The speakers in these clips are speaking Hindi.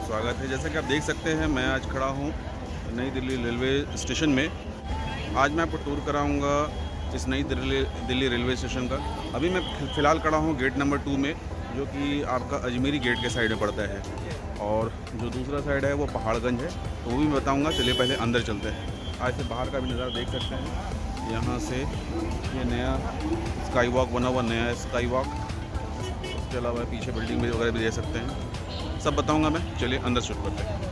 स्वागत है। जैसा कि आप देख सकते हैं, मैं आज खड़ा हूँ नई दिल्ली रेलवे स्टेशन में। आज मैं आपको टूर कराऊंगा इस नई दिल्ली रेलवे स्टेशन का। अभी मैं फ़िलहाल खड़ा हूँ गेट नंबर 2 में, जो कि आपका अजमेरी गेट के साइड में पड़ता है, और जो दूसरा साइड है वो पहाड़गंज है, तो वो भी बताऊँगा। चलिए पहले अंदर चलते हैं। आज से बाहर का भी नज़ारा देख सकते हैं। यहाँ से ये नया स्काई वॉक बना हुआ, नया स्काई वॉक। उसके अलावा पीछे बिल्डिंग में वगैरह भी दे सकते हैं, सब बताऊंगा मैं। चलिए अंदर शुरू करते हैं।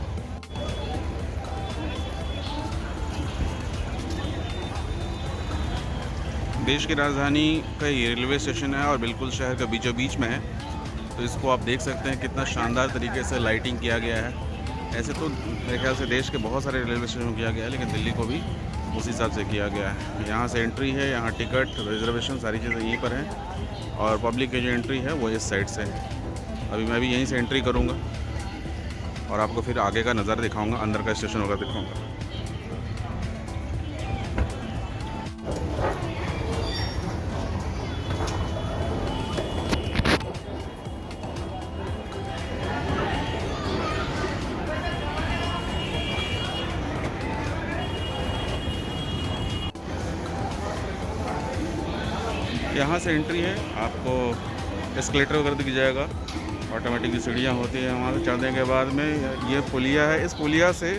देश की राजधानी का ये रेलवे स्टेशन है और बिल्कुल शहर का बीचों बीच में है, तो इसको आप देख सकते हैं कितना शानदार तरीके से लाइटिंग किया गया है। ऐसे तो मेरे ख्याल से देश के बहुत सारे रेलवे स्टेशन किया गया है, लेकिन दिल्ली को भी उस हिसाब से किया गया है। यहाँ से एंट्री है, यहाँ टिकट, रिजर्वेशन, सारी चीज़ें यहीं पर हैं, और पब्लिक की जो एंट्री है वो इस साइड से है। अभी मैं भी यहीं से एंट्री करूँगा और आपको फिर आगे का नज़ारा दिखाऊंगा, अंदर का स्टेशन वगैरह दिखाऊंगा। यहाँ से एंट्री है, आपको एस्केलेटर वगैरह दिख जाएगा। ऑटोमेटिक की सीढ़ियाँ होती हैं वहाँ से चढ़ने के बाद में। ये पुलिया है, इस पुलिया से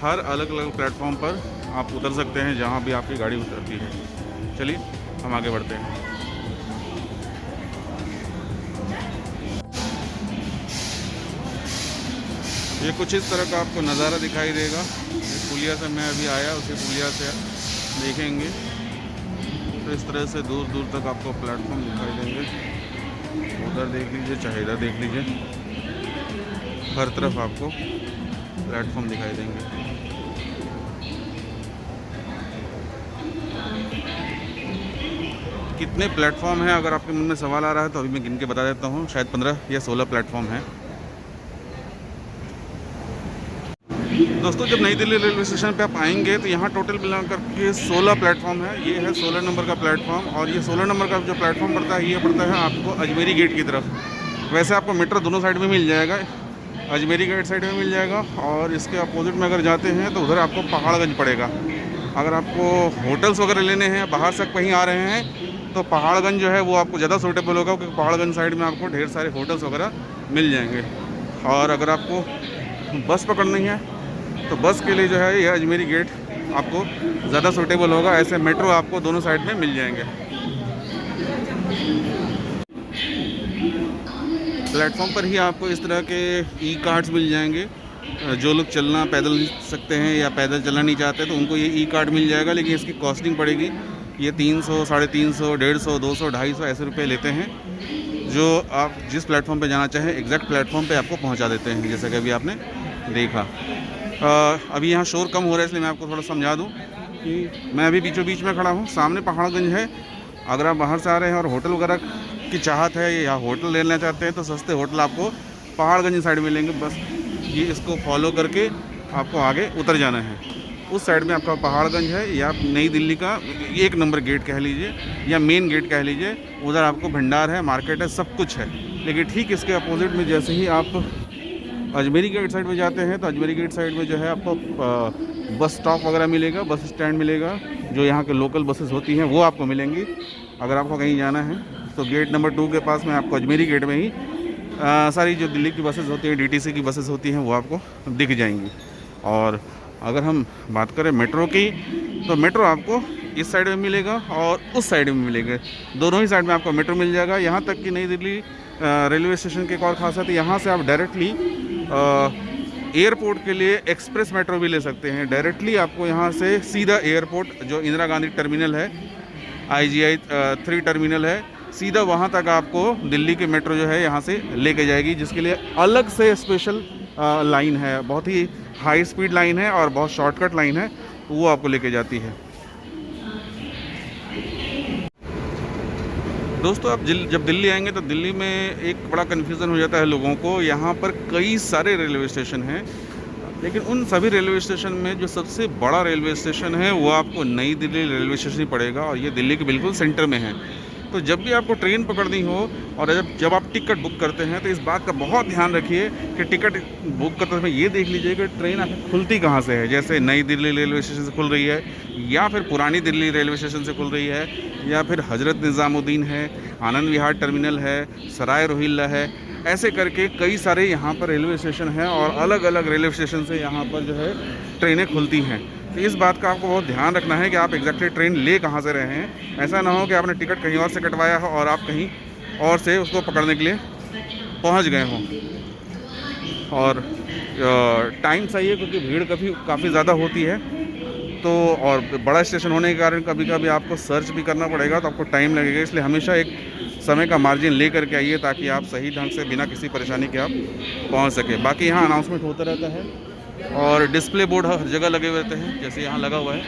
हर अलग अलग प्लेटफॉर्म पर आप उतर सकते हैं जहाँ भी आपकी गाड़ी उतरती है। चलिए हम आगे बढ़ते हैं। ये कुछ इस तरह का आपको नज़ारा दिखाई देगा। इस पुलिया से मैं अभी आया, उसी पुलिया से देखेंगे तो इस तरह से दूर दूर तक आपको प्लेटफॉर्म दिखाई देंगे। उधर देख लीजिए, चाहे इधर देख लीजिए, हर तरफ आपको प्लेटफॉर्म दिखाई देंगे। कितने प्लेटफॉर्म हैं, अगर आपके मन में सवाल आ रहा है तो अभी मैं गिन के बता देता हूँ। शायद 15 या 16 प्लेटफॉर्म हैं। दोस्तों, जब नई दिल्ली रेलवे स्टेशन पे आप आएंगे तो यहाँ टोटल मिला करके 16 प्लेटफॉर्म है। ये है 16 नंबर का प्लेटफॉर्म, और ये 16 नंबर का जो प्लेटफॉर्म पड़ता है, ये पड़ता है आपको अजमेरी गेट की तरफ। वैसे आपको मेट्रो दोनों साइड में मिल जाएगा, अजमेरी गेट साइड में मिल जाएगा, और इसके अपोजिट में अगर जाते हैं तो उधर आपको पहाड़गंज पड़ेगा। अगर आपको होटल्स वगैरह लेने हैं, बाहर से कहीं आ रहे हैं, तो पहाड़गंज जो है वो आपको ज़्यादा सूटेबल होगा, क्योंकि पहाड़गंज साइड में आपको ढेर सारे होटल्स वगैरह मिल जाएंगे। और अगर आपको बस पकड़नी है तो बस के लिए जो है ये अजमेरी गेट आपको ज़्यादा सूटेबल होगा। ऐसे मेट्रो आपको दोनों साइड में मिल जाएंगे। प्लेटफॉर्म पर ही आपको इस तरह के ई कार्ड्स मिल जाएंगे। जो लोग चलना पैदल नहीं सकते हैं या पैदल चलना नहीं चाहते तो उनको ये ई कार्ड मिल जाएगा, लेकिन इसकी कॉस्टिंग पड़ेगी। ये 300, 350, 150, 200, 250 ऐसे रुपये लेते हैं, जो आप जिस प्लेटफॉर्म पे जाना चाहें एग्जैक्ट प्लेटफॉर्म पे आपको पहुंचा देते हैं, जैसा कि अभी आपने देखा। अभी यहाँ शोर कम हो रहा है, इसलिए मैं आपको थोड़ा समझा दूँ कि मैं अभी बीचों बीच में खड़ा हूँ। सामने पहाड़गंज है। अगर आप बाहर से आ रहे हैं और होटल वगैरह की चाहत है या होटल लेना चाहते हैं तो सस्ते होटल आपको पहाड़गंज साइड में मिलेंगे। बस ये इसको फॉलो करके आपको आगे उतर जाना है। उस साइड में आपका पहाड़गंज है, या नई दिल्ली का 1 नंबर गेट कह लीजिए या मेन गेट कह लीजिए। उधर आपको भंडार है, मार्केट है, सब कुछ है। लेकिन ठीक इसके अपोजिट में जैसे ही आप अजमेरी गेट साइड में जाते हैं तो अजमेरी गेट साइड में जो है आपको बस स्टॉप वगैरह मिलेगा, बस स्टैंड मिलेगा। जो यहाँ के लोकल बसेस होती हैं वो आपको मिलेंगी। अगर आपको कहीं जाना है तो गेट नंबर 2 के पास में आपको अजमेरी गेट में ही सारी जो दिल्ली की बसेस होती हैं, डीटीसी की बसेस होती हैं, वो आपको दिख जाएंगी। और अगर हम बात करें मेट्रो की, तो मेट्रो आपको इस साइड में मिलेगा और उस साइड में मिलेगा। दोनों ही साइड में आपको मेट्रो मिल जाएगा। यहाँ तक कि नई दिल्ली रेलवे स्टेशन की एक और खासियत है, यहाँ से आप डायरेक्टली एयरपोर्ट के लिए एक्सप्रेस मेट्रो भी ले सकते हैं। डायरेक्टली आपको यहाँ से सीधा एयरपोर्ट, जो इंदिरा गांधी टर्मिनल है, IGI 3 टर्मिनल है, सीधा वहाँ तक आपको दिल्ली की मेट्रो जो है यहाँ से लेके जाएगी, जिसके लिए अलग से स्पेशल लाइन है। बहुत ही हाई स्पीड लाइन है और बहुत शॉर्टकट लाइन है, वो आपको लेके जाती है। दोस्तों, आप जब दिल्ली आएंगे तो दिल्ली में एक बड़ा कन्फ्यूज़न हो जाता है लोगों को। यहाँ पर कई सारे रेलवे स्टेशन हैं, लेकिन उन सभी रेलवे स्टेशन में जो सबसे बड़ा रेलवे स्टेशन है वो आपको नई दिल्ली रेलवे स्टेशन ही पड़ेगा, और ये दिल्ली के बिल्कुल सेंटर में है। तो जब भी आपको ट्रेन पकड़नी हो और जब आप टिकट बुक करते हैं तो इस बात का बहुत ध्यान रखिए कि टिकट बुक करते समय ये देख लीजिए कि ट्रेन आपकी खुलती कहाँ से है। जैसे नई दिल्ली रेलवे स्टेशन से खुल रही है, या फिर पुरानी दिल्ली रेलवे स्टेशन से खुल रही है, या फिर हज़रत निज़ामुद्दीन है, आनंद विहार टर्मिनल है, सराय रोहिल्ला है। ऐसे करके कई सारे यहाँ पर रेलवे स्टेशन हैं और अलग अलग रेलवे स्टेशन से यहाँ पर जो है ट्रेनें खुलती हैं। तो इस बात का आपको बहुत ध्यान रखना है कि आप एग्जैक्टली ट्रेन ले कहाँ से रहे हैं। ऐसा ना हो कि आपने टिकट कहीं और से कटवाया हो और आप कहीं और से उसको पकड़ने के लिए पहुँच गए हों। और टाइम सही है क्योंकि भीड़ काफ़ी ज़्यादा होती है, तो और बड़ा स्टेशन होने के कारण कभी कभी आपको सर्च भी करना पड़ेगा, तो आपको टाइम लगेगा। इसलिए हमेशा एक समय का मार्जिन ले करके आइए ताकि आप सही ढंग से बिना किसी परेशानी के आप पहुंच सकें। बाकी यहाँ अनाउंसमेंट होता रहता है और डिस्प्ले बोर्ड हर जगह लगे हुए रहते हैं। जैसे यहाँ लगा हुआ है,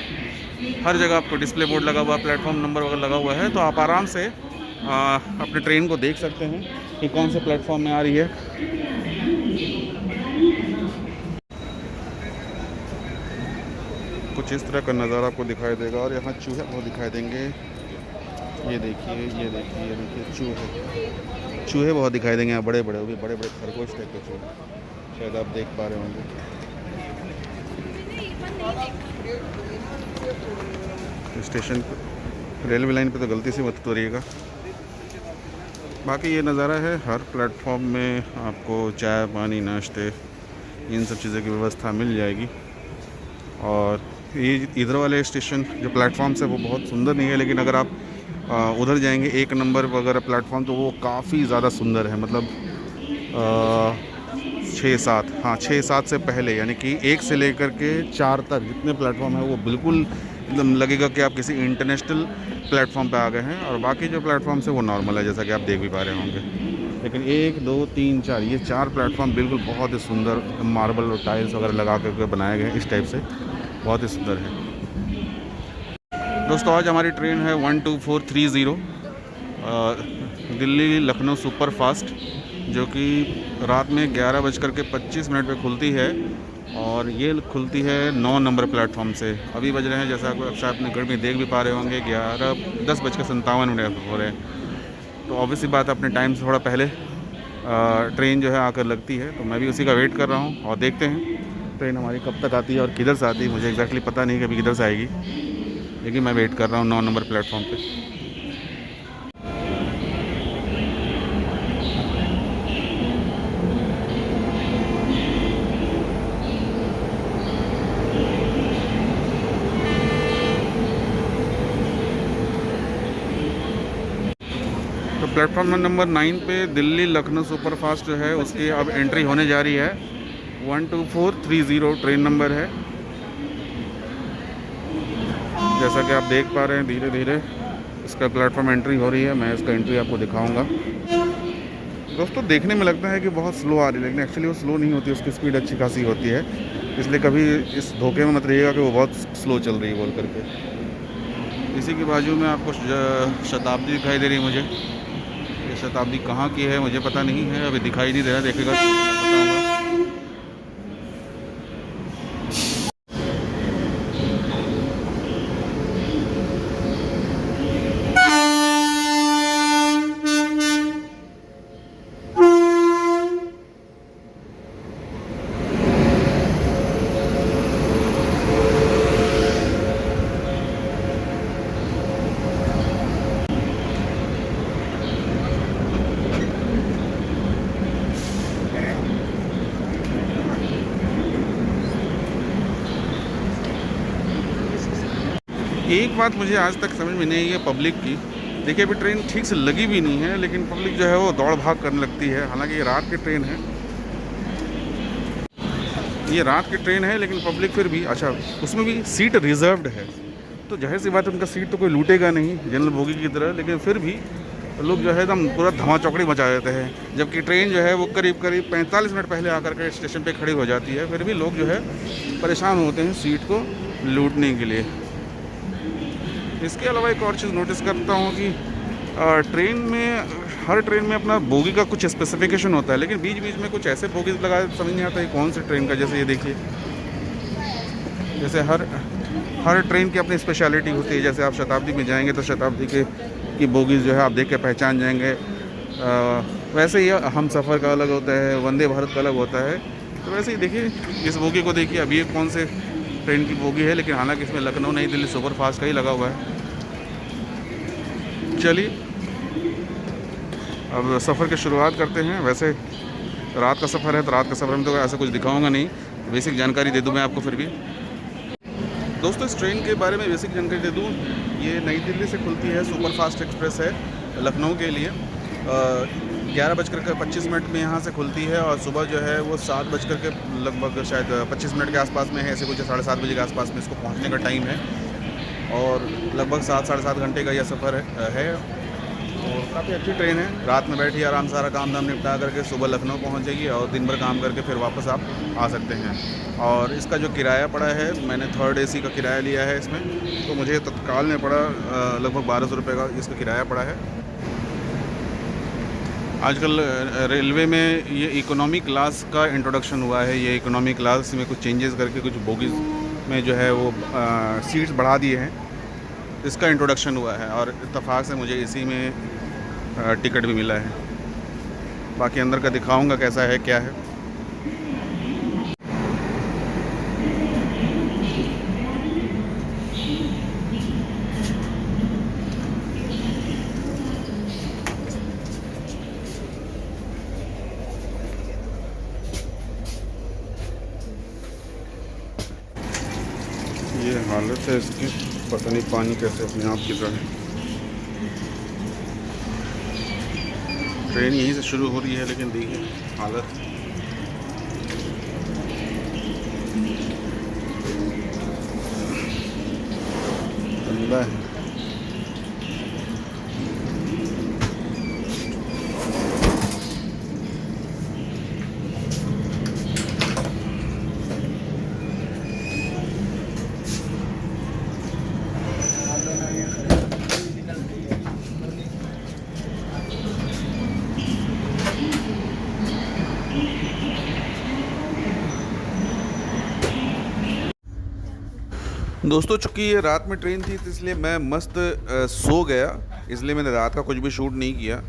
हर जगह आपको डिस्प्ले बोर्ड लगा हुआ है, प्लेटफॉर्म नंबर वगैरह लगा हुआ है, तो आप आराम से अपने ट्रेन को देख सकते हैं कि कौन से प्लेटफॉर्म में आ रही है। कुछ इस तरह का नज़ारा आपको दिखाई देगा और यहाँ चूहे वो दिखाई देंगे। ये देखिए चूहे बहुत दिखाई देंगे यहाँ, बड़े बड़े, वो भी बड़े बड़े खरगोश टाइप के चूहे, शायद आप देख पा रहे होंगे। स्टेशन रेलवे लाइन पे तो गलती से मत उतरिएगा। बाकी ये नज़ारा है, हर प्लेटफॉर्म में आपको चाय पानी नाश्ते इन सब चीज़ों की व्यवस्था मिल जाएगी। और ये इधर वाले स्टेशन जो प्लेटफॉर्म्स है वो बहुत सुंदर नहीं है, लेकिन अगर आप उधर जाएंगे 1 नंबर वगैरह प्लेटफॉर्म, तो वो काफ़ी ज़्यादा सुंदर है। मतलब 6-7 से पहले, यानी कि 1 से लेकर के 4 तक जितने प्लेटफॉर्म है वो बिल्कुल एकदम लगेगा कि आप किसी इंटरनेशनल प्लेटफॉर्म पे आ गए हैं। और बाकी जो प्लेटफॉर्म्स है वो नॉर्मल है, जैसा कि आप देख भी पा रहे होंगे। लेकिन 1, 2, 3, 4 ये 4 प्लेटफॉर्म बिल्कुल बहुत ही सुंदर मार्बल और टाइल्स वगैरह लगा करके बनाए गए हैं, इस टाइप से बहुत ही सुंदर है। दोस्तों आज हमारी ट्रेन है 12430 दिल्ली लखनऊ सुपर फास्ट, जो कि रात में 11:25 पे खुलती है और ये खुलती है 9 नंबर प्लेटफॉर्म से। अभी बज रहे हैं, जैसा आप अपने घर में देख भी पा रहे होंगे, 10:57 हो रहे हैं। तो ऑब्वियसली बात अपने टाइम से थोड़ा पहले ट्रेन जो है आकर लगती है, तो मैं भी उसी का वेट कर रहा हूँ और देखते हैं ट्रेन हमारी कब तक आती है और किधर से आती है। मुझे एग्जैक्टली पता नहीं कि अभी किधर से आएगी, लेकिन मैं वेट कर रहा हूँ 9 नंबर प्लेटफॉर्म पे। तो प्लेटफॉर्म नंबर 9 पे दिल्ली लखनऊ सुपरफास्ट जो है उसकी अब एंट्री होने जा रही है। 12430 ट्रेन नंबर है। जैसा कि आप देख पा रहे हैं धीरे धीरे इसका प्लेटफॉर्म एंट्री हो रही है। मैं इसका एंट्री आपको दिखाऊंगा। दोस्तों देखने में लगता है कि बहुत स्लो आ रही है, लेकिन एक्चुअली वो स्लो नहीं होती, उसकी स्पीड अच्छी खासी होती है। इसलिए कभी इस धोखे में मत रहिएगा कि वो बहुत स्लो चल रही है बोल करके। इसी के बाजू में आपको शताब्दी दिखाई दे रही है। मुझे ये शताब्दी कहाँ की है मुझे पता नहीं है, अभी दिखाई नहीं दे रहा, देखेगा बताऊँगा। एक बात मुझे आज तक समझ में नहीं आई है पब्लिक की। देखिए अभी ट्रेन ठीक से लगी भी नहीं है, लेकिन पब्लिक जो है वो दौड़ भाग करने लगती है। हालांकि ये रात की ट्रेन है, लेकिन पब्लिक फिर भी, अच्छा उसमें भी सीट रिजर्व्ड है, तो जाहिर सी बात है उनका सीट तो कोई लूटेगा नहीं जनरल बोगी की तरह, लेकिन फिर भी लोग जो है एकदम पूरा धमा चौकड़ी मचा देते हैं। जबकि ट्रेन जो है वो करीब 45 मिनट पहले आकर के स्टेशन पे खड़ी हो जाती है, फिर भी लोग जो है परेशान होते हैं सीट को लूटने के लिए। इसके अलावा एक और चीज़ नोटिस करता हूँ कि हर ट्रेन में अपना बोगी का कुछ स्पेसिफिकेशन होता है, लेकिन बीच बीच में कुछ ऐसे बोगी लगा समझ नहीं आता है कौन सी ट्रेन का। जैसे ये देखिए, जैसे हर ट्रेन की अपनी स्पेशलिटी होती है। जैसे आप शताब्दी में जाएंगे तो शताब्दी के की बोगीज़ जो है आप देख के पहचान जाएंगे। वैसे ही हम सफ़र का अलग होता है, वंदे भारत का अलग होता है। तो वैसे ही देखिए, इस बोगी को देखिए, अभी ये कौन से ट्रेन की बोगी है, लेकिन हालांकि इसमें लखनऊ नई दिल्ली सुपर फास्ट का ही लगा हुआ है। चलिए अब सफ़र की शुरुआत करते हैं। वैसे रात का सफ़र है तो रात का सफ़र में तो ऐसा कुछ दिखाऊंगा नहीं, बेसिक जानकारी दे दूं मैं आपको। फिर भी दोस्तों इस ट्रेन के बारे में बेसिक जानकारी दे दूं, ये नई दिल्ली से खुलती है, सुपर फास्ट एक्सप्रेस है लखनऊ के लिए। 11:25 में यहाँ से खुलती है और सुबह जो है वो 7 बजकर के लगभग शायद 25 मिनट के आसपास में है, ऐसे कुछ 7:30 बजे के आसपास में इसको पहुँचने का टाइम है। और लगभग 7 साढ़े 7 घंटे का यह सफ़र है और काफ़ी अच्छी ट्रेन है। रात में बैठी आराम सारा काम धाम निपटा करके सुबह लखनऊ पहुँचेगी और दिन भर काम करके फिर वापस आप आ सकते हैं। और इसका जो किराया पड़ा है, मैंने 3rd AC का किराया लिया है इसमें, तो मुझे तत्काल में पड़ा लगभग 1200 रुपये का इसका किराया पड़ा है। आजकल रेलवे में ये इकोनॉमी क्लास का इंट्रोडक्शन हुआ है। ये इकोनॉमी क्लास में कुछ चेंजेस करके कुछ बोगीज़ में जो है वो सीट्स बढ़ा दिए हैं, इसका इंट्रोडक्शन हुआ है और इत्तेफाक से मुझे इसी में टिकट भी मिला है। बाकी अंदर का दिखाऊंगा कैसा है क्या है। ये हालत है इसकी, पता नहीं पानी कैसे अपने आप गिर रहा है। ट्रेन यहीं से शुरू हो रही है, लेकिन देखिए हालत गंदा है। दोस्तों चूँकि ये रात में ट्रेन थी तो इसलिए मैं मस्त सो गया, इसलिए मैंने रात का कुछ भी शूट नहीं किया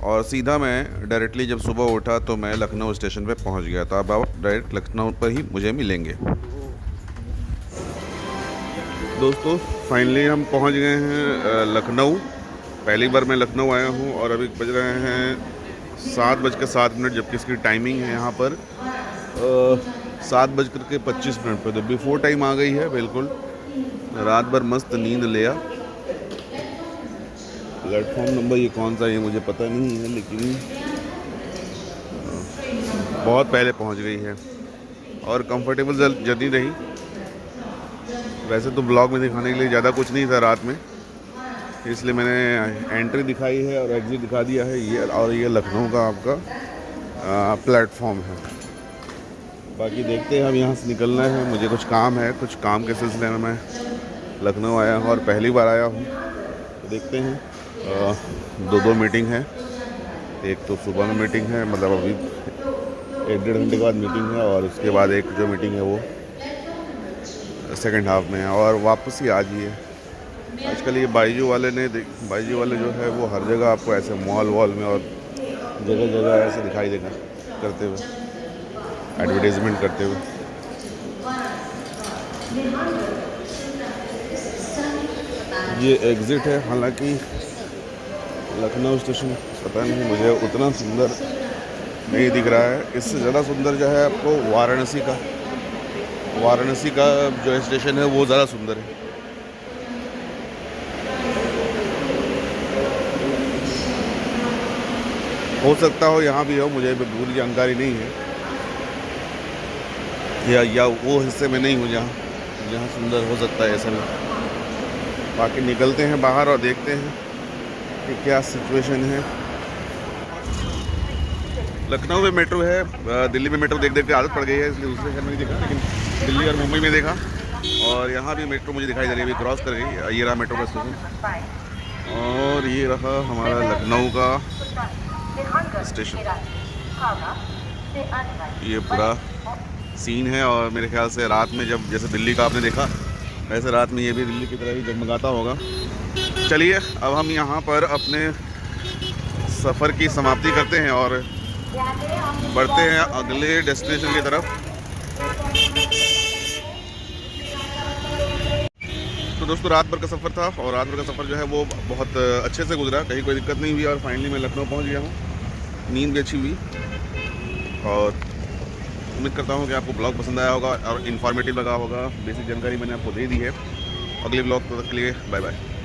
और सीधा मैं डायरेक्टली जब सुबह उठा तो मैं लखनऊ स्टेशन पे पहुंच गया। तो अब आप डायरेक्ट लखनऊ पर ही मुझे मिलेंगे। दोस्तों फाइनली हम पहुंच गए हैं लखनऊ। पहली बार मैं लखनऊ आया हूं और अभी बज रहे हैं 7:07, जबकि इसकी टाइमिंग है यहाँ पर 7:25 पर। तो बिफोर टाइम आ गई है बिल्कुल। रात भर मस्त नींद लिया। प्लेटफॉर्म नंबर ये कौन सा है मुझे पता नहीं है, लेकिन बहुत पहले पहुंच गई है और कंफर्टेबल जर्नी रही। वैसे तो ब्लॉग में दिखाने के लिए ज़्यादा कुछ नहीं था रात में, इसलिए मैंने एंट्री दिखाई है और एग्जिट दिखा दिया है ये। और ये लखनऊ का आपका प्लेटफॉर्म है। बाकी देखते हैं, हम यहाँ से निकलना है, मुझे कुछ काम है, कुछ काम के सिलसिले में मैं लखनऊ आया हूँ और पहली बार आया हूँ। तो देखते हैं, 2 मीटिंग है। एक तो सुबह में मीटिंग है, मतलब अभी 1-1.5 घंटे के बाद मीटिंग है, और उसके बाद एक जो मीटिंग है वो सेकंड हाफ में है और वापस ही आज ही है। आजकल ये बाईजू वाले जो है वो हर जगह आपको ऐसे मॉल वॉल में और जगह जगह ऐसे दिखाई देगा करते हुए, एडवर्टाइजमेंट करते हुए। ये एग्ज़िट है, हालांकि लखनऊ स्टेशन पता नहीं मुझे उतना सुंदर नहीं दिख रहा है। इससे ज़्यादा सुंदर जो है आपको वाराणसी का जो स्टेशन है वो ज़्यादा सुंदर है। हो सकता हो यहाँ भी हो, मुझे पूरी जानकारी नहीं है, या वो हिस्से में नहीं हूँ जहाँ सुंदर हो सकता है ऐसा भी। बाकी निकलते हैं बाहर और देखते हैं कि क्या सिचुएशन है। लखनऊ में मेट्रो है, दिल्ली में मेट्रो देख के आदत पड़ गई है, इसलिए दूसरे शहर में नहीं देखा, लेकिन दिल्ली और मुंबई में देखा। और यहाँ भी मेट्रो मुझे दिखाई दे रही है, अभी क्रॉस कर गई। ये रहा मेट्रो का स्टेशन और ये रहा हमारा लखनऊ का स्टेशन। ये पूरा सीन है और मेरे ख्याल से रात में जब जैसे दिल्ली का आपने देखा, वैसे रात में ये भी दिल्ली की तरह ही जगमगाता होगा। चलिए अब हम यहाँ पर अपने सफ़र की समाप्ति करते हैं और बढ़ते हैं अगले डेस्टिनेशन की तरफ। तो दोस्तों रात भर का सफ़र था और रात भर का सफ़र जो है वो बहुत अच्छे से गुजरा, कहीं कोई दिक्कत नहीं हुई और फाइनली मैं लखनऊ पहुँच गया हूँ। नींद भी अच्छी हुई और उम्मीद करता हूँ कि आपको ब्लॉग पसंद आया होगा और इन्फॉर्मेटिव लगा होगा। बेसिक जानकारी मैंने आपको दे दी है। अगले ब्लॉग तक के लिए बाय बाय।